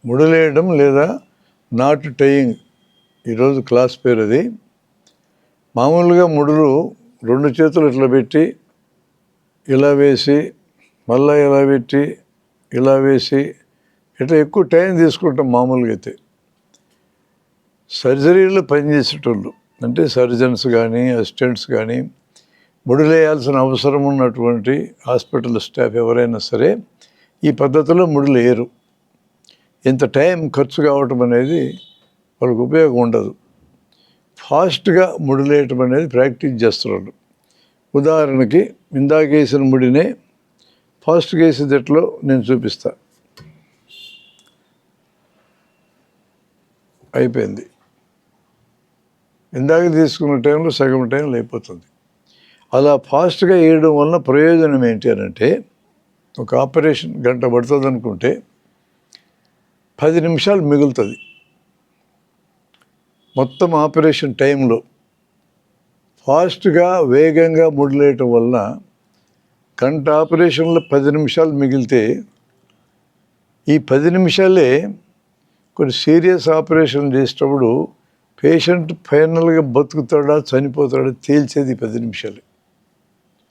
ముడులేయడం లేదా not tying ఈరోజు class పేరు అది. మామూలుగా ముడులు 2 చేతులు ఇట్లా పెట్టి ఇలా వేసి మళ్ళీ ఇలా పెట్టి ఇలా వేసి ఇట్లా ఎక్కువ టైం తీసుకుంటాం మామూలుగా అయితే. సర్జరీలో పనిచేసేటోళ్ళు అంటే సర్జన్స్ కానీ అసిస్టెంట్స్ కానీ ముడులేయాల్సిన అవసరం ఉన్నటువంటి హాస్పిటల్ స్టాఫ్ ఎవరైనా సరే ఈ పద్ధతిలో ముడులేయరు. ఇంత టైం ఖర్చు కావటం అనేది వాళ్ళకి ఉపయోగం ఉండదు. ఫాస్ట్గా ముడులేయటం అనేది ప్రాక్టీస్ చేస్తున్నారు. ఉదాహరణకి ఇందాక వేసిన ముడినే ఫాస్ట్గా వేసేది ఎట్లో నేను చూపిస్తా. అయిపోయింది. ఇందాక తీసుకున్న టైంలో సగం టైంలో అయిపోతుంది. అలా ఫాస్ట్గా వేయడం వలన ప్రయోజనం ఏంటి అని అంటే, ఒక ఆపరేషన్ గంట పడుతుంది అనుకుంటే 10 నిమిషాలు మిగులుతుంది మొత్తం ఆపరేషన్ టైంలో. ఫాస్ట్గా వేగంగా ముడిలేయటం వలన గంట ఆపరేషన్లో 10 నిమిషాలు మిగిలితే ఈ 10 నిమిషాలే కొన్ని సీరియస్ ఆపరేషన్ చేసేటప్పుడు పేషెంట్ ఫైనల్గా బతుకుతాడా చనిపోతాడా తేల్చేది 10 నిమిషాలే.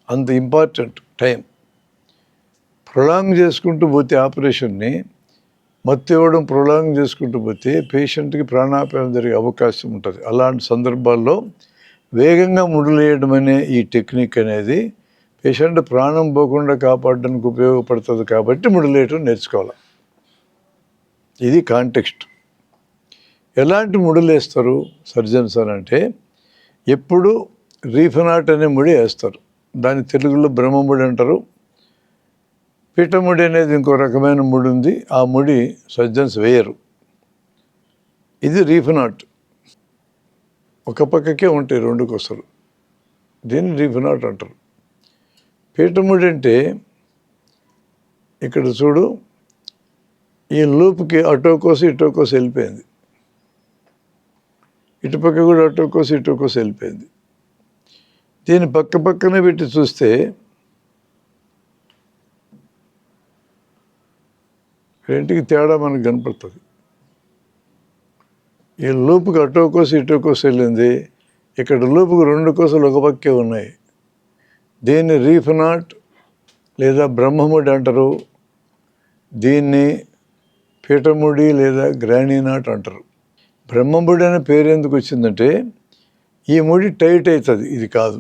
అంత ఇంపార్టెంట్ టైం. ప్రొలాంగ్ చేసుకుంటూ పోతే ఆపరేషన్ని మత్తు ఇవ్వడం ప్రొలాంగ్ చేసుకుంటూ పోతే పేషెంట్కి ప్రాణాపాయం జరిగే అవకాశం ఉంటుంది. అలాంటి సందర్భాల్లో వేగంగా ముడులేయడం అనే ఈ టెక్నిక్ అనేది పేషెంట్ ప్రాణం పోకుండా కాపాడడానికి ఉపయోగపడుతుంది. కాబట్టి ముడులేయటం నేర్చుకోవాలి. ఇది కాంటెక్స్ట్. ఎలాంటి ముడులు వేస్తారు సర్జన్స్ అని అంటే, ఎప్పుడు రీఫనాట్ అనే ముడి వేస్తారు. దాని తెలుగులో బ్రహ్మముడి అంటారు. పీఠముడి అనేది ఇంకో రకమైన ముడి ఉంది. ఆ ముడి సర్జన్స్ వేయరు. ఇది రీఫనాట్. ఒక పక్కకే ఉంటాయి 2 కొసలు. దీన్ని రీఫనాట్ అంటారు. పీఠముడి అంటే ఇక్కడ చూడు, ఈ లూప్కి అటో కోసి ఇటో కోసి వెళ్ళిపోయింది. ఇటుపక్క కూడా అటో కోసి ఇటో కోసి వెళ్ళిపోయింది. దీన్ని పక్కనే పెట్టి చూస్తే రెంటికి తేడా మనకు కనపడుతుంది. ఈ లూపుకి అటో కోసి ఇటో కోసి వెళ్ళింది. ఇక్కడ లూపుకి 2 కోసలు ఒక పక్కే ఉన్నాయి. దీన్ని రీఫనాట్ లేదా బ్రహ్మముడి అంటారు. దీన్ని పీఠముడి లేదా గ్రానీనాట్ అంటారు. బ్రహ్మముడి అనే పేరు ఎందుకు వచ్చిందంటే, ఈ ముడి టైట్ అవుతుంది, ఇది కాదు.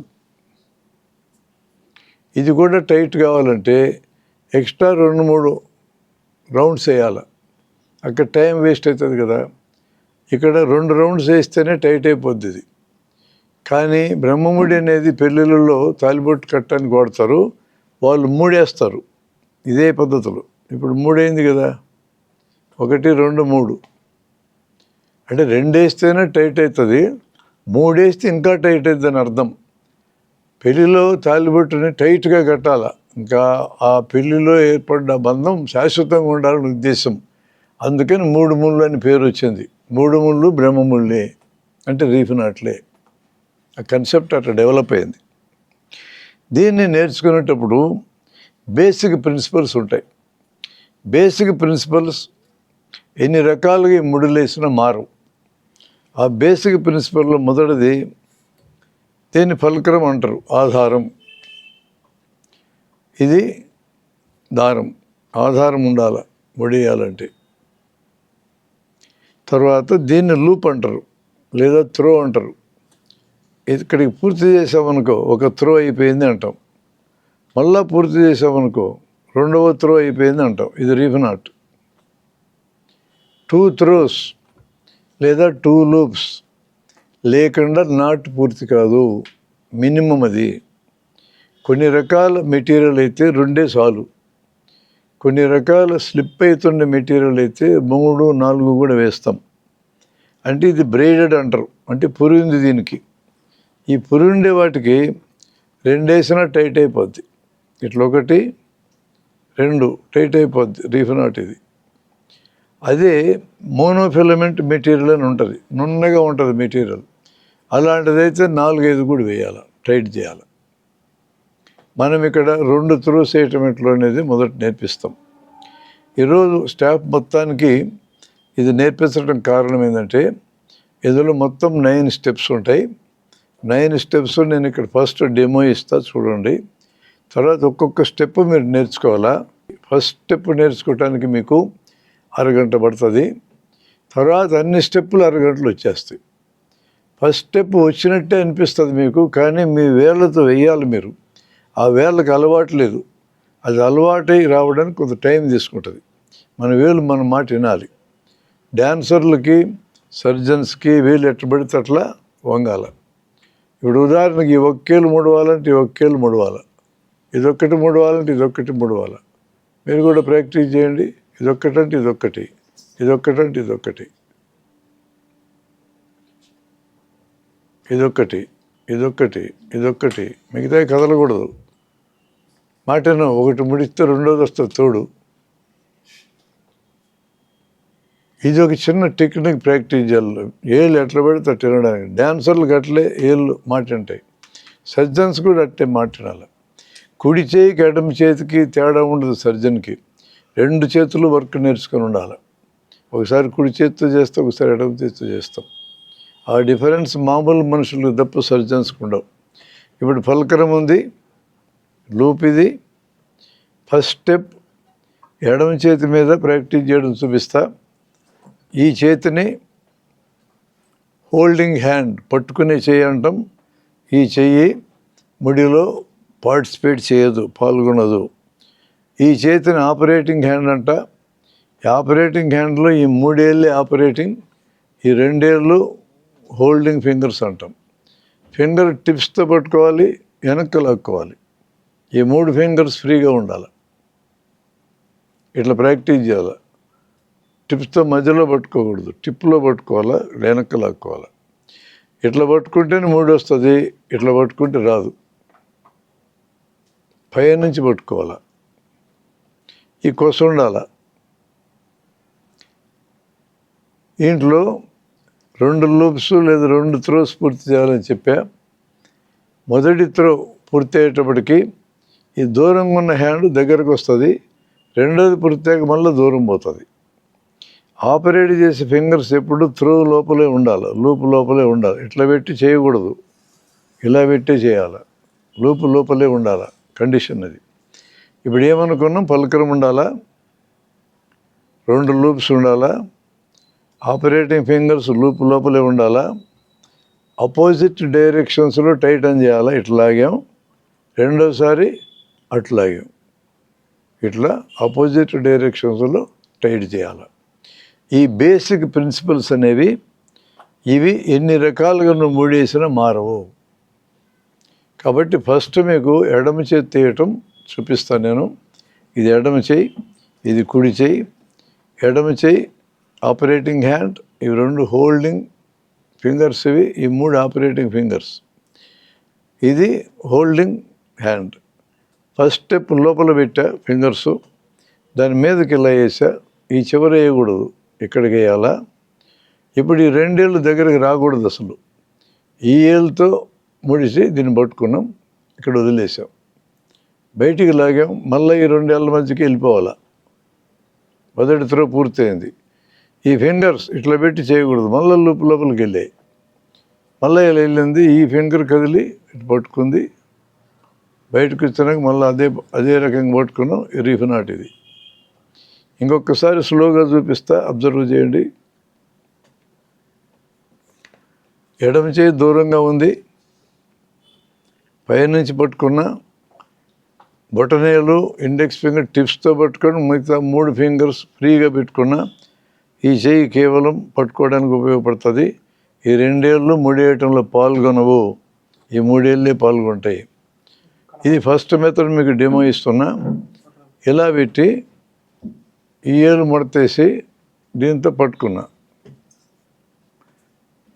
ఇది కూడా టైట్ కావాలంటే ఎక్స్ట్రా 2-3 రౌండ్స్ వేయాలి. అక్కడ టైం వేస్ట్ అవుతుంది కదా. ఇక్కడ 2 రౌండ్స్ వేస్తేనే టైట్ అయిపోద్ది ఇది. కానీ బ్రహ్మముడి అనేది పెళ్ళిళ్ళలో తాలిబొట్టు కట్టడానికి వాడతారు. వాళ్ళు 3 వేస్తారు ఇదే పద్ధతిలో. ఇప్పుడు 3 అయింది కదా, 1, 2, 3 అంటే 2 వేస్తేనే టైట్ అవుతుంది. 3 వేస్తే ఇంకా టైట్ అవుతుందని అర్థం. పెళ్ళిలో తాలిబొట్టుని టైట్గా కట్టాల. ఇంకా ఆ పెళ్ళిలో ఏర్పడిన బంధం శాశ్వతంగా ఉండాలని ఉద్దేశం. అందుకని 3 ముళ్ళు అని పేరు వచ్చింది. 3 ముళ్ళు బ్రహ్మముళ్ళే అంటే రీఫనాట్లే. ఆ కన్సెప్ట్ అట్లా డెవలప్ అయింది. దీన్ని నేర్చుకునేటప్పుడు బేసిక్ ప్రిన్సిపల్స్ ఉంటాయి. బేసిక్ ప్రిన్సిపల్స్ ఎన్ని రకాలుగా ఈ ముడులేసినా మారు. ఆ బేసిక్ ప్రిన్సిపల్లో మొదటిది దీన్ని ఫల్క్రం అంటారు, ఆధారం. ఇది దారం, ఆధారం ఉండాలి ముడియాలంటే. తర్వాత దీన్ని లూప్ అంటారు లేదా త్రో అంటారు. ఇక్కడికి పూర్తి చేసామనుకో ఒక త్రో అయిపోయింది అంటాం. మళ్ళా పూర్తి చేసామనుకో 2వ త్రో అయిపోయింది అంటాం. ఇది రీఫనాట్. 2 త్రోస్ లేదా 2 లూప్స్ లేకుండా నాట్ పూర్తి కాదు. మినిమం అది. కొన్ని రకాల మెటీరియల్ అయితే 2 చాలు. కొన్ని రకాల స్లిప్ అవుతుండే మెటీరియల్ అయితే 3, 4 కూడా వేస్తాం. అంటే ఇది బ్రేడెడ్ అంటారు. అంటే పురింది దీనికి. ఈ పురిండే వాటికి 2 వేసినా టైట్ అయిపోద్ది. ఇట్లా 1, 2 టైట్ అయిపోద్ది రీఫనాట్ ఇది. అదే మోనోఫిలమెంట్ మెటీరియల్ అని ఉంటుంది. నున్నగా ఉంటుంది మెటీరియల్. అలాంటిదైతే 4, 5 కూడా వేయాలి, టైట్ చేయాలి. మనం ఇక్కడ 2 త్రూస్ వేయటం ఎట్లా అనేది మొదట నేర్పిస్తాం. ఈరోజు స్టాఫ్ మొత్తానికి ఇది నేర్పించడం కారణం ఏంటంటే ఇందులో మొత్తం 9 స్టెప్స్ ఉంటాయి. 9 స్టెప్స్ నేను ఇక్కడ ఫస్ట్ డెమో ఇస్తా చూడండి. తర్వాత ఒక్కొక్క స్టెప్ మీరు నేర్చుకోవాలా. ఫస్ట్ స్టెప్ నేర్చుకోవడానికి మీకు అరగంట పడుతుంది. తర్వాత అన్ని స్టెప్పులు అరగంటలు వచ్చేస్తాయి. ఫస్ట్ స్టెప్ వచ్చినట్టే అనిపిస్తుంది మీకు, కానీ మీ వేళ్ళతో వేయాలి మీరు. ఆ వేళ్ళకి అలవాటు లేదు. అది అలవాటై రావడానికి కొంత టైం తీసుకుంటుంది. మన వేలు మన మాట వినాలి. డ్యాన్సర్లకి, సర్జన్స్కి వేలు ఎట్లా పడితే అట్లా వంగాల. ఇప్పుడు ఉదాహరణకి ఈ ఒక్కేలు ముడవాలంటే ఈ ఒక్కేలు ముడవాల, ఇదొక్కటి ముడవాలంటే ఇదొక్కటి ముడవాల. మీరు కూడా ప్రాక్టీస్ చేయండి. ఇదొక్కటంటే ఇదొక్కటి, ఇదొక్కటంటే ఇదొక్కటి, ఇదొక్కటి, ఇదొక్కటి, ఇదొక్కటి, మిగతా కదలకూడదు. మాటను ఒకటి ముడిస్తే రెండోది వస్తుంది తోడు. ఇది ఒక చిన్న టెక్నిక్ ప్రాక్టీస్ చేయాలి. ఏళ్ళు ఎట్లా పెడితే అట్లా వినడానికి. డ్యాన్సర్లకు అట్లే ఏళ్ళు మాట ఉంటాయి. సర్జన్స్ కూడా అట్టే మాట వినాలి. కుడి చేయికి ఎడమ చేతికి తేడా ఉండదు. సర్జన్కి 2 చేతులు వర్క్ నేర్చుకొని ఉండాలి. ఒకసారి కుడి చేతితో చేస్తాం, ఒకసారి ఎడమ చేతితో చేస్తాం. ఆ డిఫరెన్స్ మామూలు మనుషులకు తప్ప సర్జన్స్కి ఉండవు. ఇప్పుడు ఫల్కరం ఉంది, లూప్ ఇది. ఫస్ట్ స్టెప్ ఎడమ చేతి మీద ప్రాక్టీస్ చేయడం చూపిస్తా. ఈ చేతిని హోల్డింగ్ హ్యాండ్, పట్టుకునే చెయ్యి అంటాం. ఈ చెయ్యి ముడిలో పార్టిసిపేట్ చేయదు, పాల్గొనదు. ఈ చేతిని ఆపరేటింగ్ హ్యాండ్ అంట. ఈ ఆపరేటింగ్ హ్యాండ్లో ఈ 3 ఏళ్ళే ఆపరేటింగ్, ఈ 2 ఏళ్ళు హోల్డింగ్ ఫింగర్స్ అంటాం. ఫింగర్ టిప్స్తో పట్టుకోవాలి, వెనక్కి లాక్కోవాలి. ఈ 3 ఫింగర్స్ ఫ్రీగా ఉండాలి. ఇట్లా ప్రాక్టీస్ చేయాలి. టిప్స్తో మధ్యలో పట్టుకోకూడదు, టిప్లో పట్టుకోవాలా, వెనక్కి లాక్కోవాలి. ఇట్లా పట్టుకుంటేనే 3 వస్తుంది, ఇట్లా పట్టుకుంటే రాదు. పై నుంచి పట్టుకోవాలా. ఈ కొస ఉండాల. ఇంట్లో 2 లూప్స్ లేదా 2 త్రోస్ పూర్తి చేయాలని చెప్పా. మొదటి త్రో పూర్తి అయ్యేటప్పటికి ఈ దూరంగా ఉన్న హ్యాండ్ దగ్గరకు వస్తుంది. రెండోది పూర్తిగా మళ్ళీ దూరం పోతుంది. ఆపరేట్ చేసే ఫింగర్స్ ఎప్పుడు త్రో లోపలే ఉండాలి, లూప్ లోపలే ఉండాలి. ఇట్లా పెట్టి చేయకూడదు, ఇలా పెట్టే చేయాలి. లూప్ లోపలే ఉండాలి. కండిషన్ అది. ఇప్పుడు ఏమనుకున్నాం, పలకరం ఉండాలా, 2 లూప్స్ ఉండాలా, ఆపరేటింగ్ ఫింగర్స్ లూప్ లోపలే ఉండాలా, అపోజిట్ డైరెక్షన్స్లో టైటన్ చేయాలా. ఇట్లా లాగాం, రెండోసారి అట్లాగాం, ఇట్లా అపోజిట్ డైరెక్షన్స్లో టైట్ చేయాలి. ఈ బేసిక్ ప్రిన్సిపల్స్ అనేవి ఇవి ఎన్ని రకాలుగా నువ్వు ముడేసినా మారవు. కాబట్టి ఫస్ట్ మీకు ఎడమ చేయి తీయటం చూపిస్తాను నేను. ఇది ఎడమ చేయి, ఇది కుడి చేయి. ఎడమ చేయి ఆపరేటింగ్ హ్యాండ్, ఇవి 2 హోల్డింగ్ ఫింగర్స్, ఇవి ఈ 3 ఆపరేటింగ్ ఫింగర్స్. ఇది హోల్డింగ్ హ్యాండ్. ఫస్ట్ స్టెప్ లోపల పెట్టా ఫింగర్సు, దాని మీదకి ఇలా వేసా. ఈ చివర వేయకూడదు, ఇక్కడికి వేయాలా. ఇప్పుడు ఈ 2 ఏళ్ళు దగ్గరికి రాకూడదు అసలు. ఈ ఏళ్ళతో ముడిసి దీన్ని పట్టుకున్నాం, ఇక్కడ వదిలేసాం, బయటికి లాగాం. మళ్ళీ ఈ 2 ఏళ్ళ మధ్యకి వెళ్ళిపోవాలా. మొదటి త్రో పూర్తయింది. ఈ ఫింగర్స్ ఇట్లా పెట్టి చేయకూడదు, మళ్ళీ లూప్ లోపలికి వెళ్ళాయి. మళ్ళీ ఇలా వెళ్ళింది, ఈ ఫింగర్ కదిలి ఇటు పట్టుకుంది, బయటకు వచ్చినాక మళ్ళీ అదే రకంగా పట్టుకున్నాం. ఈ రీఫ్ నాట్ ఇది. ఇంకొకసారి స్లోగా చూపిస్తా, అబ్జర్వ్ చేయండి. ఎడమ చేయి దూరంగా ఉంది, పైనుంచి పట్టుకున్న బొటనేలు ఇండెక్స్ ఫింగర్ టిప్స్తో పట్టుకొని మిగతా 3 ఫింగర్స్ ఫ్రీగా పెట్టుకున్న. ఈ చేయి కేవలం పట్టుకోవడానికి ఉపయోగపడుతుంది. ఈ 2 ఏళ్ళు ముడియటంలో పాల్గొనవు, ఈ 3 ఏళ్ళే పాల్గొంటాయి. ఇది ఫస్ట్ మెథడ్ మీకు డెమో ఇస్తున్నా. ఇలా పెట్టి ఈ ఏళ్ళు ముడతేసి దీంతో పట్టుకున్నా.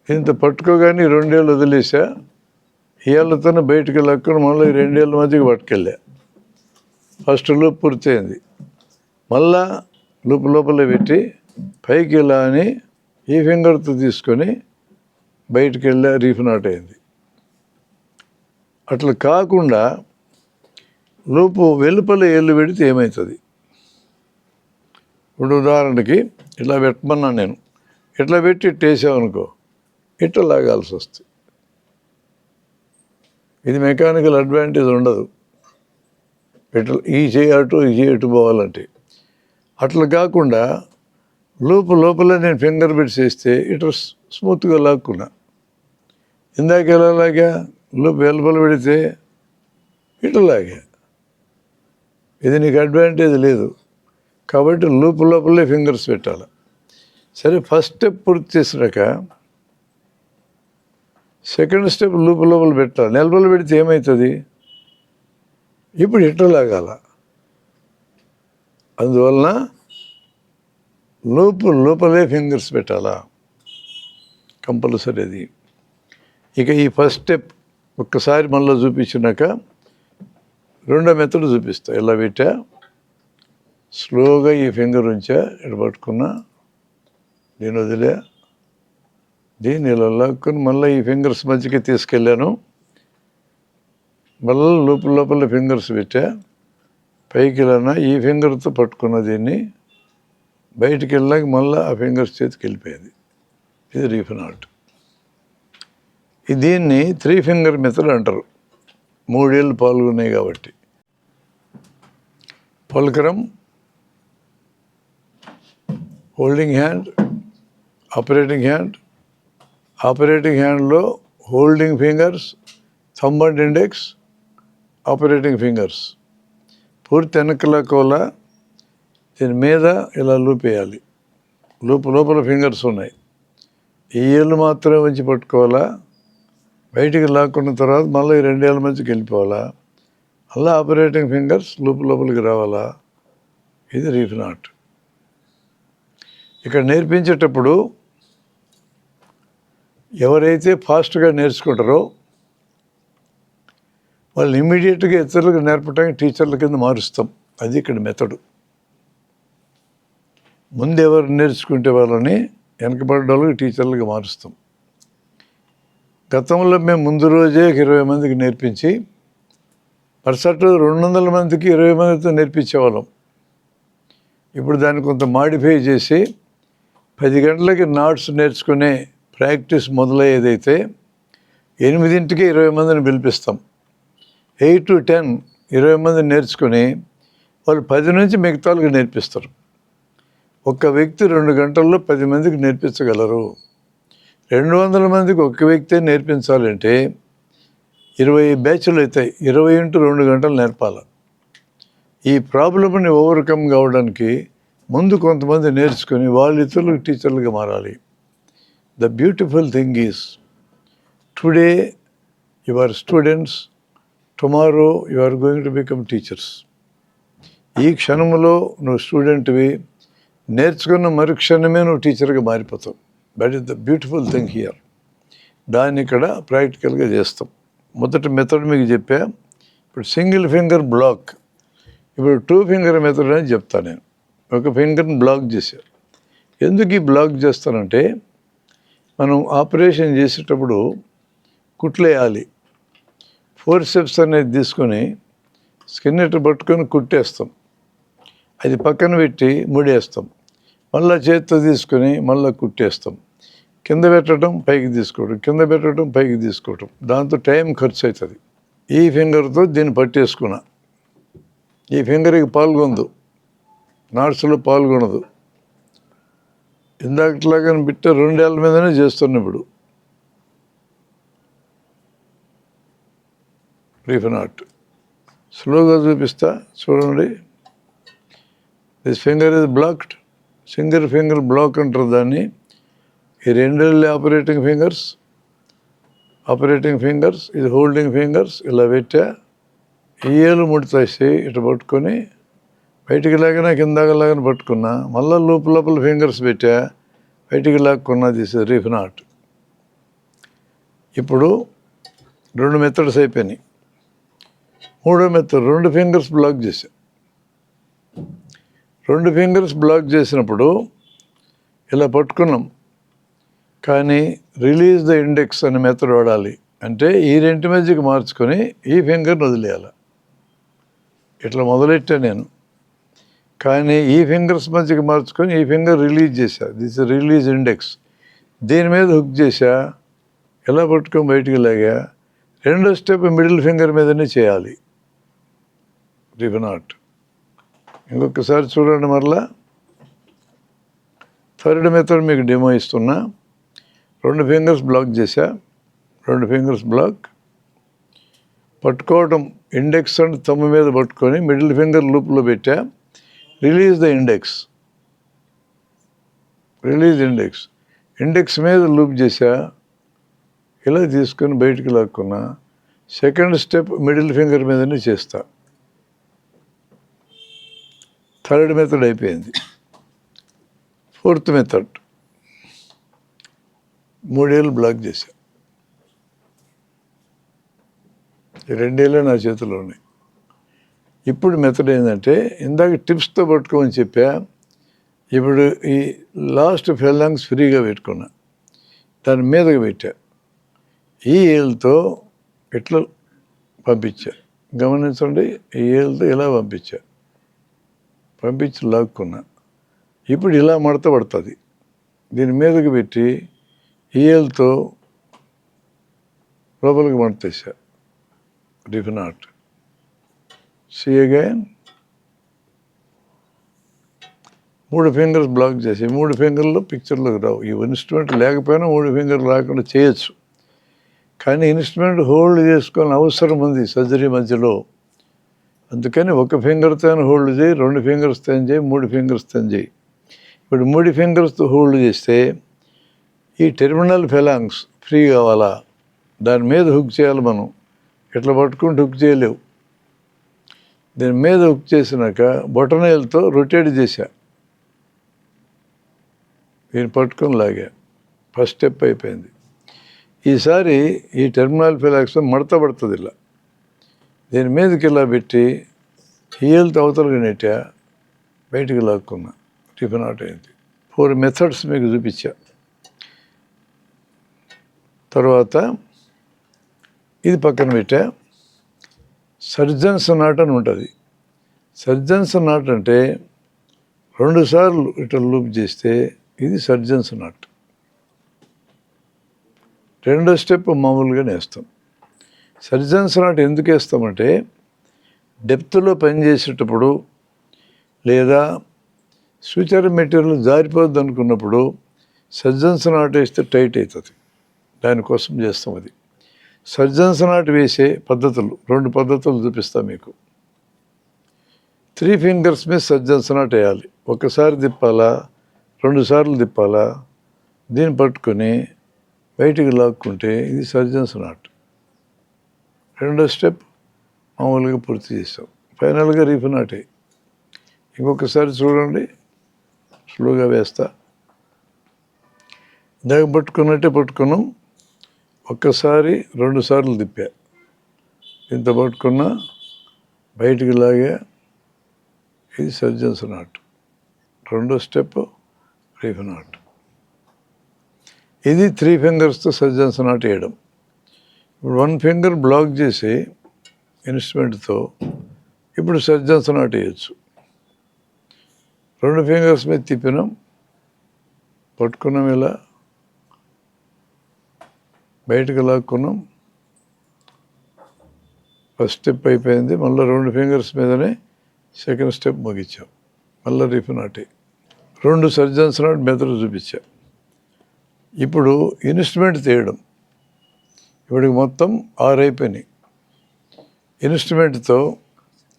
దీంతో పట్టుకోగానే 2 ఏళ్ళు వదిలేసా. ఈ ఏళ్ళతోనే బయటికి లక్కుని మళ్ళీ 2 ఏళ్ళ మధ్యకి పట్టుకెళ్ళా. ఫస్ట్ లూప్ పూర్తయింది. మళ్ళా లూప్ లోపల పెట్టి పైకి ఇలా అని ఈ ఫింగర్తో తీసుకొని బయటికి వెళ్ళా. రీఫ్ నాట్ అయింది. అట్లా కాకుండా లూపు వెలుపల ఏళ్ళు పెడితే ఏమవుతుంది, ఇప్పుడు ఉదాహరణకి ఇట్లా పెట్టమన్నాను నేను, ఇట్లా పెట్టి ఇట్టేసామనుకో, ఇట్లా లాగాల్సి వస్తుంది. ఇది మెకానికల్ అడ్వాంటేజ్ ఉండదు. ఇట్లా ఈ చేయి అటు ఈ చేయి ఇటు పోవాలంటే. అట్లా కాకుండా లోపల నేను ఫింగర్ బిట్స్ వేస్తే ఇటు స్మూత్గా లాక్కున్నా. ఇందాక ఎలా లాగా వెలుపల పెడితే ఇటు లాగా. ఇది నీకు అడ్వాంటేజ్ లేదు కాబట్టి లోపలే ఫింగర్స్ పెట్టాలి. సరే, ఫస్ట్ స్టెప్ పూర్తి చేసినాక సెకండ్ స్టెప్ లోపల పెట్టాలి. నిలబలు పెడితే ఏమవుతుంది? ఇప్పుడు ఇట్లా లాగాల. అందువలన లోపలే ఫింగర్స్ పెట్టాలా కంపల్సరీ అది. ఇక ఈ ఫస్ట్ స్టెప్ ఒక్కసారి మళ్ళీ చూపించినాక రెండో మెథడ్ చూపిస్తా. ఇలా పెట్టా, స్లోగా ఈ ఫింగర్ ఉంచా, ఇటు పట్టుకున్నా, దీని వదిలే, దీన్ని ఇలా లాక్కుని మళ్ళీ ఈ ఫింగర్స్ మధ్యకి తీసుకెళ్ళాను. మళ్ళీ లోపల ఫింగర్స్ పెట్టా, పైకి వెళ్ళానా, ఈ ఫింగర్తో పట్టుకున్న దీన్ని బయటికి వెళ్ళాక మళ్ళీ ఆ ఫింగర్స్ చేతికి వెళ్ళిపోయింది. ఇది రీఫినాట్. దీన్ని 3 ఫింగర్ మెథడ్ అంటారు. 3 ఏళ్ళు పాల్గొన్నాయి కాబట్టి. పల్కరం, holding hand, operating hand. Operating హ్యాండ్లో holding fingers, thumb and index, operating fingers పూర్తి వెనకల కోల దీని మీద ఇలా లూప్ వేయాలి. లోపల ఫింగర్స్ ఉన్నాయి. ఈ ఏళ్ళు మాత్రమే మంచి పట్టుకోవాలా, బయటికి లాక్కున్న తర్వాత మళ్ళీ ఈ 2 ఏళ్ళ మధ్యకి వెళ్ళిపోవాలా, మళ్ళీ ఆపరేటింగ్ ఫింగర్స్ లోపలికి రావాలా. ఇది రీఫినాట్. ఇక్కడ నేర్పించేటప్పుడు ఎవరైతే ఫాస్ట్గా నేర్చుకుంటారో వాళ్ళు ఇమ్మీడియట్గా ఇతరులకు నేర్పడానికి టీచర్ల కింద మారుస్తాం. అది ఇక్కడ మెథడు. ముందు ఎవరు నేర్చుకుంటే వాళ్ళని వెనకబడ్డ వాళ్ళకి టీచర్లుగా మారుస్తాం. గతంలో మేము ముందు రోజే 20 మందికి నేర్పించి మరుసటి రోజు 200 మందికి 20 మందితో నేర్పించేవాళ్ళం. ఇప్పుడు దాన్ని కొంత మాడిఫై చేసి 10 గంటలకి నాట్స్ నేర్చుకునే ప్రాక్టీస్ మొదలయ్యేదైతే 8ంటికి 20 మందిని పిలిపిస్తాం. 8 to 10 20 మంది నేర్చుకుని వాళ్ళు 10 నుంచి మిగతా వాళ్ళకి నేర్పిస్తారు. ఒక్క వ్యక్తి 2 గంటల్లో 10 మందికి నేర్పించగలరు. 200 మందికి ఒక్క వ్యక్తే నేర్పించాలంటే 20 బ్యాచ్లు అవుతాయి. 20 into 2 గంటలు నేర్పాలి. ఈ ప్రాబ్లమ్ని ఓవర్కమ్ కావడానికి ముందు కొంతమంది నేర్చుకుని వాళ్ళు ఇతరులకు టీచర్లుగా మారాలి. The beautiful thing is today you are students, tomorrow you are going to become teachers. ఈ క్షణంలో నువ్వు స్టూడెంట్వి, నేర్చుకున్న మరుక్షణమే నువ్వు టీచర్గా మారిపోతావు. That is the beautiful thing here. దాన్ని ఇక్కడ ప్రాక్టికల్గా చేస్తాం. మొదటి మెథడ్ మీకు చెప్పా. ఇప్పుడు సింగిల్ ఫింగర్ బ్లాక్. ఇప్పుడు 2 ఫింగర్ మెథడ్ అని చెప్తాను నేను. ఒక ఫింగర్ని బ్లాక్ చేశాను. ఎందుకు ఈ బ్లాక్ చేస్తానంటే మనం ఆపరేషన్ చేసేటప్పుడు కుట్లేయాలి. ఫోర్సెప్స్ అనేది తీసుకొని స్కిన్ ఇట్లా పట్టుకొని కుట్టేస్తాం. అది పక్కన పెట్టి ముడేస్తాం. మళ్ళీ చేతితో తీసుకొని మళ్ళీ కుట్టేస్తాం. కింద పెట్టడం, పైకి తీసుకోవడం, కింద పెట్టడం, పైకి తీసుకోవడం. దాంతో టైం ఖర్చు అవుతుంది. ఈ ఫింగర్తో దీన్ని పట్టేసుకున్నా. ఈ ఫింగర్కి పాల్గొందు, నాట్స్లో పాల్గొనదు. ఇందాకట్లాగా బిట్ట 2 ఏళ్ళ మీదనే చేస్తున్నా. ఇప్పుడు రీఫినాట్ స్లోగా చూపిస్తా, చూడండి. This finger is blocked. Single finger block అంటారు దాన్ని. ఈ 2 ఏళ్ళే ఆపరేటింగ్ ఫింగర్స్, ఇది హోల్డింగ్ ఫింగర్స్. ఇలా పెట్టా, ఈ ఏళ్ళు ముడితేసి ఇటు పట్టుకొని బయటికి లాగినా కిందాక లాగిన పట్టుకున్నా, మళ్ళీ లోపల ఫింగర్స్ పెట్టా, బయటికి లాక్కున్నా. This is రీఫినాట్. ఇప్పుడు 2 మెథడ్స్ అయిపోయినాయి. 3వ మెథడ్ 2 ఫింగర్స్ బ్లాక్ చేశా. 2 ఫింగర్స్ బ్లాక్ చేసినప్పుడు ఇలా పట్టుకున్నాం, కానీ రిలీజ్ ద ఇండెక్స్ అనే మెథడ్ వాడాలి. అంటే ఈ 2 మధ్యకి మార్చుకొని ఈ ఫింగర్ని వదిలేయాలి. ఇట్లా మొదలెట్టా నేను. కానీ ఈ ఫింగర్స్ మధ్యకి మార్చుకొని ఈ ఫింగర్ రిలీజ్ చేశా. This release index. దీని మీద హుక్ చేశా, ఎలా పట్టుకొని బయటికి లాగా. రెండో స్టెప్ మిడిల్ ఫింగర్ మీదనే చేయాలి. Rev not. ఇంకొకసారి చూడండి మరలా. థర్డ్ మెథడ్ మీకు డెమో ఇస్తున్నా. 2 ఫింగర్స్ బ్లాక్ చేశా, 2 ఫింగర్స్ బ్లాక్. పట్టుకోవడం ఇండెక్స్ అండ్ థంబ్ మీద పట్టుకొని మిడిల్ ఫింగర్ లూప్లో పెట్టా. Release the index. Release index. Index మీద లూప్ చేశా, ఇలా తీసుకొని బయటికి లాక్కున్నా. సెకండ్ స్టెప్ మిడిల్ ఫింగర్ మీదనే చేస్తా. థర్డ్ మెథడ్ అయిపోయింది. ఫోర్త్ మెథడ్ 3 ఏళ్ళు బ్లాక్ చేశా. ఈ 2 ఏళ్ళే నా చేతిలో ఉన్నాయి. ఇప్పుడు మెథడ్ ఏంటంటే, ఇందాక టిప్స్తో పట్టుకోమని చెప్పా. ఇప్పుడు ఈ లాస్ట్ ఫెల్లాంగ్స్ ఫ్రీగా పెట్టుకున్నా, దాని మీదకి పెట్టా. ఈ ఏళ్ళతో ఇట్లా పంపించా. గమనించండి, ఈ ఏళ్ళతో ఇలా పంపించి లాక్కున్నా. ఇప్పుడు ఇలా మడత పడుతుంది. దీని మీదకి పెట్టి ఈ ఏళ్ళతో లోపలికి మడతేసా. Reef knot. See again. 3 fingers block చేసి 3 ఫింగర్లు పిక్చర్లోకి రావు. ఈ ఇన్స్ట్రుమెంట్ లేకపోయినా 3 ఫింగర్లు రాకుండా చేయొచ్చు. కానీ ఇన్స్ట్రుమెంట్ హోల్డ్ చేసుకోవాలని అవసరం ఉంది సర్జరీ మధ్యలో. అందుకని 1 ఫింగర్తో హోల్డ్ చేయి, 2 ఫింగర్స్తో చేయి, 3 ఫింగర్స్తో చేయి. ఇప్పుడు 3 ఫింగర్స్తో హోల్డ్ చేస్తే ఈ టెర్మినల్ ఫెలాంగ్స్ ఫ్రీ కావాలా, దాని మీద హుక్ చేయాలి. మనం ఇట్లా పట్టుకుంటూ హుక్ చేయలేవు. దీని మీద హుక్ చేసినాక బొటనవేలుతో రొటేట్ చేశా. దీన్ని పట్టుకొని లాగా. ఫస్ట్ స్టెప్ అయిపోయింది. ఈసారి ఈ టెర్మినల్ ఫెలాక్స్ మడత పడుతుంది. ఇలా దీని మీదకి ఇలా పెట్టి హీల్తో అవతలగా నెట్టా, బయటికి లాక్కున్నా. రివ్ నాట్ అయింది. 4 మెథడ్స్ మీకు చూపించా. తర్వాత ఇది పక్కన పెట్టా. సర్జన్స్ నాట్ అని ఉంటుంది. సర్జన్స్ నాట్ అంటే 2 సార్లు ఇట్లా లూప్ చేస్తే ఇది సర్జన్స్ నాట్. రెండో స్టెప్ మామూలుగానే వేస్తాం. సర్జన్స్ నాట్ ఎందుకు వేస్తామంటే, డెప్త్లో పనిచేసేటప్పుడు లేదా సూచర్ మెటీరియల్ జారిపోద్ది అనుకున్నప్పుడు సర్జన్స్ నాట్ వేస్తే టైట్ అవుతుంది. దానికోసం చేస్తాం అది. సర్జన్స్ నాట్ వేసే పద్ధతులు 2 పద్ధతులు చూపిస్తాను మీకు. 3 ఫింగర్స్ మీద సర్జన్స్ నాట్ వేయాలి. ఒకసారి తిప్పాలా, 2 సార్లు తిప్పాలా. దీన్ని పట్టుకొని బయటికి లాక్కుంటే ఇది సర్జన్స్ నాట్. రెండో స్టెప్ మామూలుగా పూర్తి చేస్తాం. ఫైనల్గా రివ్ నాట్. ఇంకొకసారి చూడండి, స్లోగా వేస్తా. ఇందాక పట్టుకున్నట్టే పట్టుకున్నాం. ఒక్కసారి 2 సార్లు తిప్పా. ఇంత పట్టుకున్నా, బయటికి లాగా. ఇది సర్జన్స్ నాట్. రెండో స్టెప్ రివ్ నాట్. ఇది 3 ఫింగర్స్తో సర్జన్స్ నాట్ వేయడం. ఇప్పుడు 1 ఫింగర్ బ్లాక్ చేసి ఇన్స్ట్రుమెంట్తో ఇప్పుడు సర్జన్స్ నాట్ వేయచ్చు. 2 ఫింగర్స్ మీద తిప్పినాం, పట్టుకున్నాం, ఇలా బయటకు లాక్కున్నాం. ఫస్ట్ స్టెప్ అయిపోయింది. మళ్ళీ 2 ఫింగర్స్ మీదనే సెకండ్ స్టెప్ ముగించాం. మళ్ళీ reef knot. 2 surgeons knot method చూపించా. ఇప్పుడు ఇన్స్ట్రుమెంట్ తీయడం. ఇప్పటికి మొత్తం 6 అయిపోయినాయి. ఇన్స్ట్రుమెంట్తో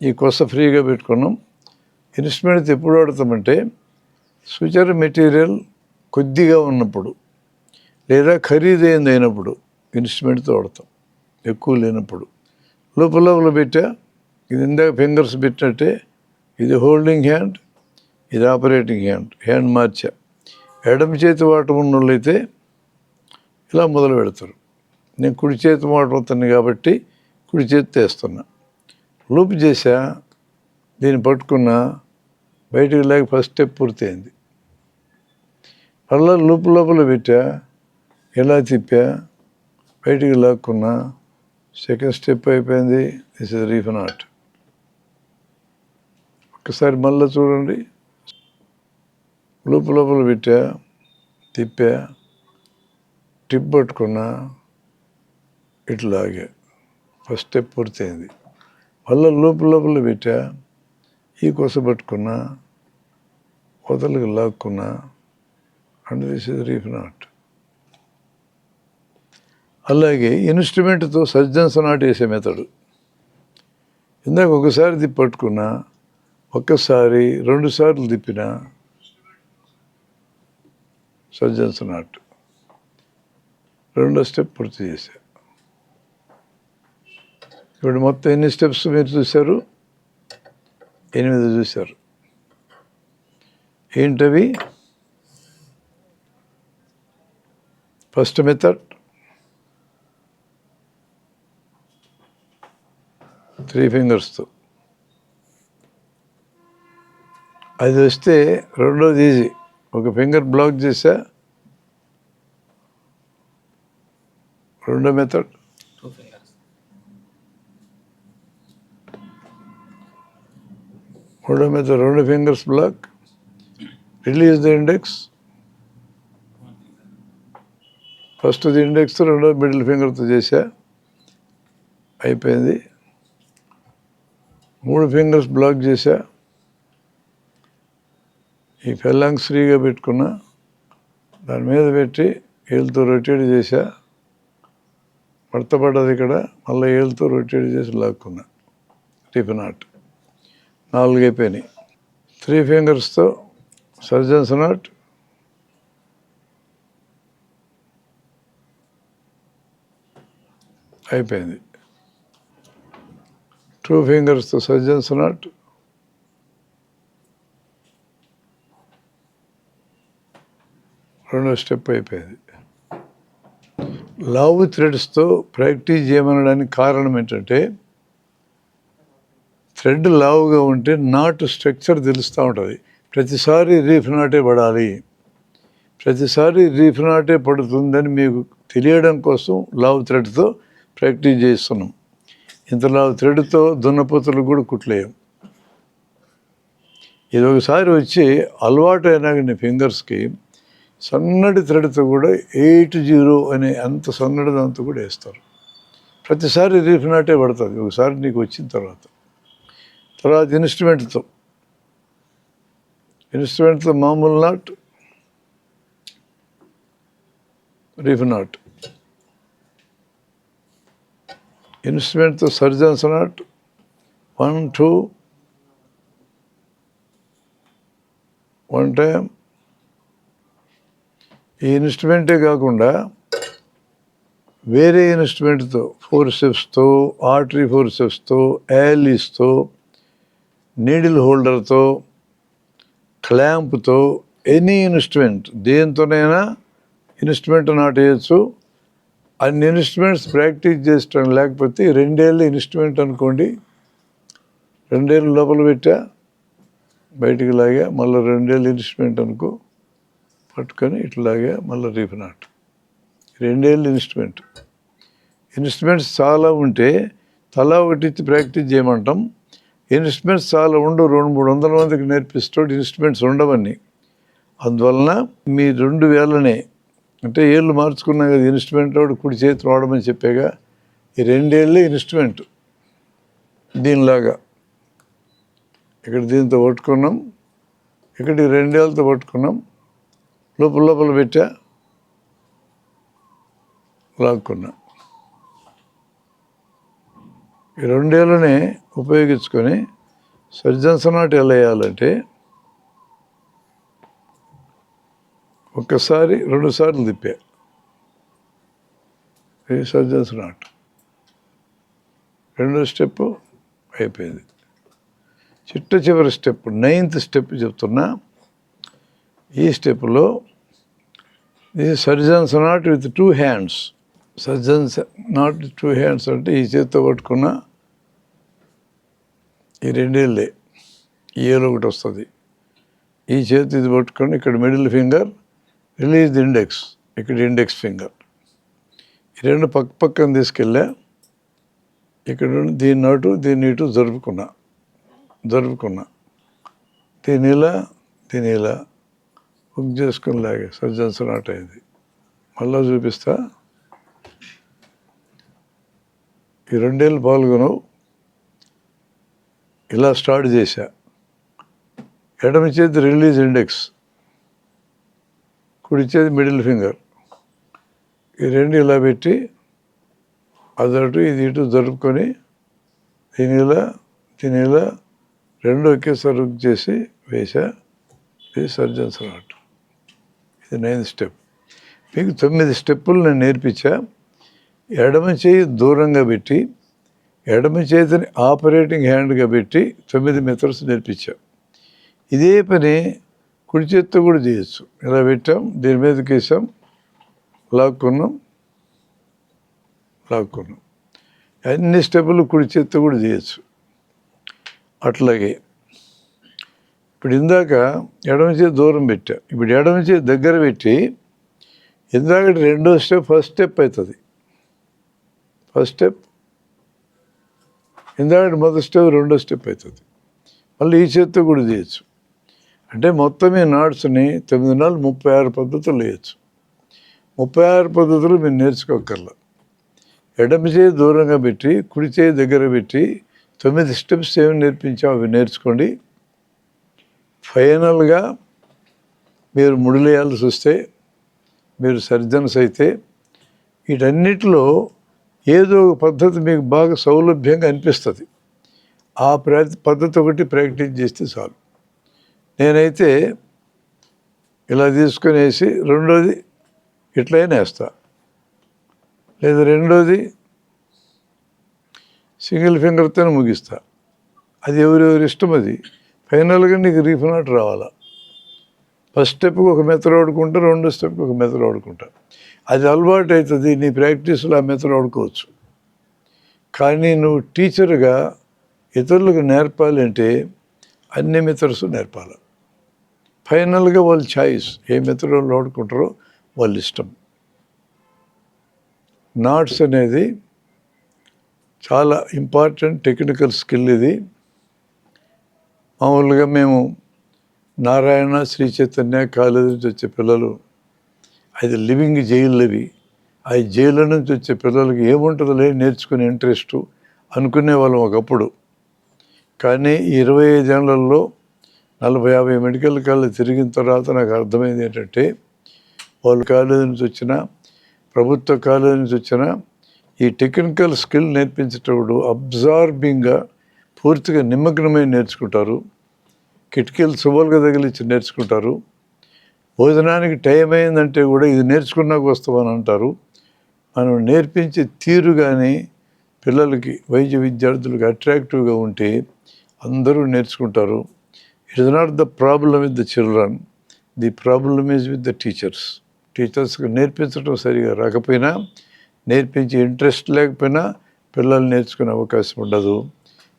ఈ కొస ఫ్రీగా పెట్టుకున్నాం. ఇన్స్ట్రుమెంట్ ఎప్పుడు వాడతామంటే, సూచర్ మెటీరియల్ కొద్దిగా ఉన్నప్పుడు లేదా ఖరీదైంది అయినప్పుడు ఇన్స్ట్రుమెంట్తో వాడతాం. ఎక్కువ లేనప్పుడు లోపల పెట్టా. ఇది ఇందాక ఫింగర్స్ పెట్టినట్టే. ఇది హోల్డింగ్ హ్యాండ్, ఇది ఆపరేటింగ్ హ్యాండ్. హ్యాండ్ మార్చా. ఎడమ చేతి వాటం ఉన్న వాళ్ళైతే ఇలా మొదలు పెడతారు. నేను కుడి చేతి వాటం అవుతాను కాబట్టి కుడి చేతితో వేస్తున్నా. లూప్ చేశా, దీన్ని పట్టుకున్నా, బయటికి లేక ఫస్ట్ స్టెప్ పూర్తయింది. మళ్ళీ లూప్ లోపల పెట్టా, ఎలా తిప్పా, బయటికి లాక్కున్నా, సెకండ్ స్టెప్ అయిపోయింది. This is Rev not. ఒకసారి మళ్ళీ చూడండి. లోపల పెట్టా, తిప్పా, టిప్ పట్టుకున్నా, ఇట్లాగే ఫస్ట్ స్టెప్ పూర్తయింది. మళ్ళీ లోపల పెట్టా, ఈ కొస పట్టుకున్నా, వదలకు లాక్కున్నా, and this is reef knot. అలాగే ఇన్స్ట్రుమెంట్తో సర్జన్స్ నాట్ వేసే మెథడు. ఇందాక ఒకసారి తిప్పి పట్టుకున్నా, ఒక్కసారి 2 సార్లు తిప్పినా సర్జన్స్ నాట్. రెండో స్టెప్ పూర్తి చేశా. ఇప్పుడు మొత్తం ఎన్ని స్టెప్స్ మీరు చూశారు? 8 చూశారు. ఏంటవి? ఫస్ట్ మెథడ్ 3 ఫింగర్స్తో, అది వస్తే రెండోది ఈజీ. ఒక ఫింగర్ బ్లాక్ చేసా. రెండో మెథడ్ 2 fingers. మూడో method 2 fingers block, release the index. First the index, రెండో మిడిల్ ఫింగర్తో చేశా, అయిపోయింది. 3 ఫింగర్స్ బ్లాక్ చేశా, ఈ ఫెల్లాంగ్స్ ఫ్రీగా పెట్టుకున్నా, దాని మీద పెట్టి ఏళ్ళతో రొటేట్ చేశా, పడతపడ్డది ఇక్కడ, మళ్ళీ ఏళ్ళతో రొటేట్ చేసి లాక్కున్నా, రీఫ్ నాట్. 4 అయిపోయినాయి. 3 ఫింగర్స్తో సర్జన్స్ నాట్, అయిపోయింది. 2 ఫింగర్స్తో సర్జన్స్ నాట్, రెండో స్టెప్ అయిపోయింది. లావు థ్రెడ్స్తో ప్రాక్టీస్ చేయమనడానికి కారణం ఏంటంటే, థ్రెడ్ లావుగా ఉంటే నాటు స్ట్రక్చర్ తెలుస్తూ ఉంటుంది. ప్రతిసారి రీఫ్ నాటే పడాలి, ప్రతిసారి రీఫ్ నాటే పడుతుందని మీకు తెలియడం కోసం లావు థ్రెడ్తో ప్రాక్టీస్ చేస్తున్నాం. ఇంత లావు థ్రెడ్తో దున్నపోతులు కూడా కుట్లేయం. ఇది ఒకసారి వచ్చి అలవాటు అయినా ఫింగర్స్కి సన్నటి థ్రెడ్తో కూడా 80 అనే అంత సన్నటి దాంతో కూడా వేస్తారు. ప్రతిసారి రీఫ్ నాటే పడుతుంది ఒకసారి నీకు వచ్చిన తర్వాత. ఇన్స్ట్రుమెంట్తో మామూలు నాట్, రీఫ్ నాట్. ఇన్స్ట్రుమెంట్తో సర్జన్స్ నాట్ 1 2 1 టైం. ఈ ఇన్స్ట్రుమెంటే కాకుండా వేరే ఇన్స్ట్రుమెంట్తో ఫోర్సెప్స్తో, ఆర్టరీ ఫోర్సెప్స్తో, యాలీస్తో, నీడిల్ హోల్డర్తో, క్లాంప్తో, ఎనీ ఇన్స్ట్రుమెంట్ దేంతోనైనా ఇన్స్ట్రుమెంట్ నాట్ వేయచ్చు. అన్ని ఇన్స్ట్రుమెంట్స్ ప్రాక్టీస్ చేసడం లేకపోతే 2 ఏళ్ళ ఇన్స్ట్రుమెంట్ అనుకోండి, 2 ఏళ్ళు లోపల పెట్టా, బయటికి లాగా, మళ్ళీ 2 ఏళ్ళ ఇన్స్ట్రుమెంట్ అనుకో, పట్టుకొని ఇట్లాగా మళ్ళీ రీఫ్ నాట్. 2 ఏళ్ళ ఇన్స్ట్రుమెంట్స్ చాలా ఉంటే తలా ఒకటి ఇచ్చి ప్రాక్టీస్ చేయమంటాం. ఇన్స్ట్రుమెంట్స్ చాలా ఉండవు, 200-300 మందికి నేర్పిస్తాడు, ఇన్స్ట్రుమెంట్స్ ఉండవన్నీ. అందువలన మీ 2 వేలనే, అంటే ఏళ్ళు మార్చుకున్నాం కదా, ఇన్స్ట్రుమెంట్ వాడు కుడి చేతి వాడమని చెప్పాగా, ఈ 2 ఏళ్ళే ఇన్స్ట్రుమెంట్. దీనిలాగా ఇక్కడ దీంతో పట్టుకున్నాం, ఇక్కడికి 2 ఏళ్ళతో పట్టుకున్నాం, లోపల పెట్టా, లాక్కున్నా. ఈ 2 ఏళ్ళనే ఉపయోగించుకొని సర్జన్స్ నాట్ ఎలా వేయాలంటే, ఒక్కసారి 2 సార్లు తిప్పా, ఈ సర్జన్స్ నాట్. రెండో స్టెప్ అయిపోయింది. చివరి స్టెప్ 9th స్టెప్ చెప్తున్నా. ఈ స్టెప్లో ఇది surgeons not with 2 hands. Surgeons not 2 hands అంటే ఈ చేతితో పట్టుకున్న ఈ 2 ఏళ్ళే, ఈ ఏళ్ళు ఒకటి వస్తుంది, ఈ చేతి ఇది పట్టుకొని ఇక్కడ middle finger, release the index, ఇక్కడ ఇండెక్స్ ఫింగర్. ఈ 2 పక్కన తీసుకెళ్ళా, ఇక్కడ దీన్ని అటు దీన్ని ఇటు జరుపుకున్నా. దీని ఇలా హుక్ చేసుకుని లాగే సర్జన్స్ నాట్ అయింది. మళ్ళా చూపిస్తా. ఈ 2 ఏళ్ళు పాల్గొనవు. ఇలా స్టార్ట్ చేశా. ఎడమ చేతి రిలీజ్ ఇండెక్స్, కుడి చేతి మిడిల్ ఫింగర్, ఈ 2 ఇలా పెట్టి అదటు ఇది ఇటు జరుపుకొని దీని ఇలా 2 ఒకేసారి రుక్ చేసి వేసా. ఇది సర్జన్స్ నాట్. ఇది 9th స్టెప్. మీకు 9 స్టెప్పులు నేను నేర్పించా. ఎడమ చేయి దూరంగా పెట్టి ఎడమ చేతిని ఆపరేటింగ్ హ్యాండ్గా పెట్టి 9 మెథడ్స్ నేర్పించా. ఇదే పని కుడి చేత్తో కూడా చేయొచ్చు. ఇలా పెట్టాం, దీని మీదకి వేసాం, లాక్కున్నాం. అన్ని స్టెప్పులు కుడి చేత్తో కూడా చేయొచ్చు. అట్లాగే ఇప్పుడు ఇందాక ఎడమ చేతి దూరం పెట్టా, ఇప్పుడు ఎడమ చేతి దగ్గర పెట్టి ఇందాక 2వ స్టెప్ ఫస్ట్ స్టెప్ అవుతుంది. ఫస్ట్ స్టెప్ ఇందాక మొదటి స్టెప్ 2వ స్టెప్ అవుతుంది. మళ్ళీ ఈ చేత్తో కూడా చేయొచ్చు. అంటే మొత్తం ఈ నాట్స్ని 9 నాళ్ళు 36 పద్ధతులు వేయచ్చు. 36 పద్ధతులు మీరు నేర్చుకోకర్లా. ఎడమ చేయి దూరంగా పెట్టి కుడి చేయి దగ్గర పెట్టి 9 స్టెప్స్ ఏమి నేర్పించాం అవి నేర్చుకోండి. ఫైనల్గా మీరు ముడిలేయాల్సి వస్తే, మీరు సర్జన్స్ అయితే వీటన్నిటిలో ఏదో ఒక పద్ధతి మీకు బాగా సౌలభ్యంగా అనిపిస్తుంది. ఆ పద్ధతి ఒకటి ప్రాక్టీస్ చేస్తే చాలు. నేనైతే ఇలా తీసుకొని వేసి 2వది ఇట్లయినా వేస్తా, లేదా 2వది సింగిల్ ఫింగర్తో ముగిస్తా. అది ఎవరెవరి ఇష్టం. అది ఫైనల్గా నీకు రీఫ్ రావాలా. ఫస్ట్ స్టెప్కి ఒక మెథడ్ వాడుకుంటా, 2వ స్టెప్కి ఒక మెథడ్ వాడుకుంటా. అది అలవాటు అవుతుంది. నీ ప్రాక్టీస్లో ఆ మెథడ్ వాడుకోవచ్చు. కానీ నువ్వు టీచర్గా ఇతరులకు నేర్పాలి అంటే అన్ని మెథడ్స్ నేర్పాలి. ఫైనల్గా వాళ్ళ చాయిస్, ఏ మెథడ్ వాళ్ళు వాడుకుంటారో వాళ్ళ ఇష్టం. నాట్స్ అనేది చాలా ఇంపార్టెంట్ టెక్నికల్ స్కిల్. ఇది మామూలుగా మేము నారాయణ శ్రీ చైతన్య కాలేజీ నుంచి వచ్చే పిల్లలు, అది లివింగ్ జైలు అవి. ఆ జైలు నుంచి వచ్చే పిల్లలకి ఏముంటుందో నేర్చుకునే ఇంట్రెస్టు అనుకునే వాళ్ళం ఒకప్పుడు. కానీ 25 ఏళ్లలో 40-50 మెడికల్ కాలేజ్ తిరిగిన తర్వాత నాకు అర్థమైంది ఏంటంటే, వాళ్ళు కాలేజీ నుంచి వచ్చిన, ప్రభుత్వ కాలేజీ నుంచి వచ్చిన ఈ టెక్నికల్ స్కిల్ నేర్పించేటప్పుడు అబ్జార్బింగ్గా పూర్తిగా నిమగ్నమై నేర్చుకుంటారు. కిటికీలు సువ్వలుగా తగిలించి నేర్చుకుంటారు. భోజనానికి టైం అయిందంటే కూడా ఇది నేర్చుకున్నాక వస్తామని అంటారు. మనం నేర్పించే తీరు కానీ పిల్లలకి, వైద్య విద్యార్థులకు అట్రాక్టివ్గా ఉంటే అందరూ నేర్చుకుంటారు. It is not the problem with the children, the problem is with the teachers. టీచర్స్కి నేర్పించడం సరిగా రాకపోయినా, నేర్పించే ఇంట్రెస్ట్ లేకపోయినా పిల్లలు నేర్చుకునే అవకాశం ఉండదు.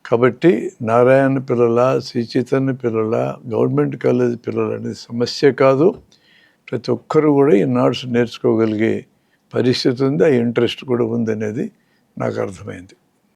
కాబట్టి నారాయణ పిల్లల, శ్రీ చైతన్య పిల్లల, గవర్నమెంట్ కాలేజ్ పిల్లలు అనేది సమస్య కాదు. ప్రతి ఒక్కరూ కూడా ఈ నాట్స్ నేర్చుకోగలిగే పరిస్థితి ఉంది, ఆ ఇంట్రెస్ట్ కూడా ఉందనేది నాకు అర్థమైంది.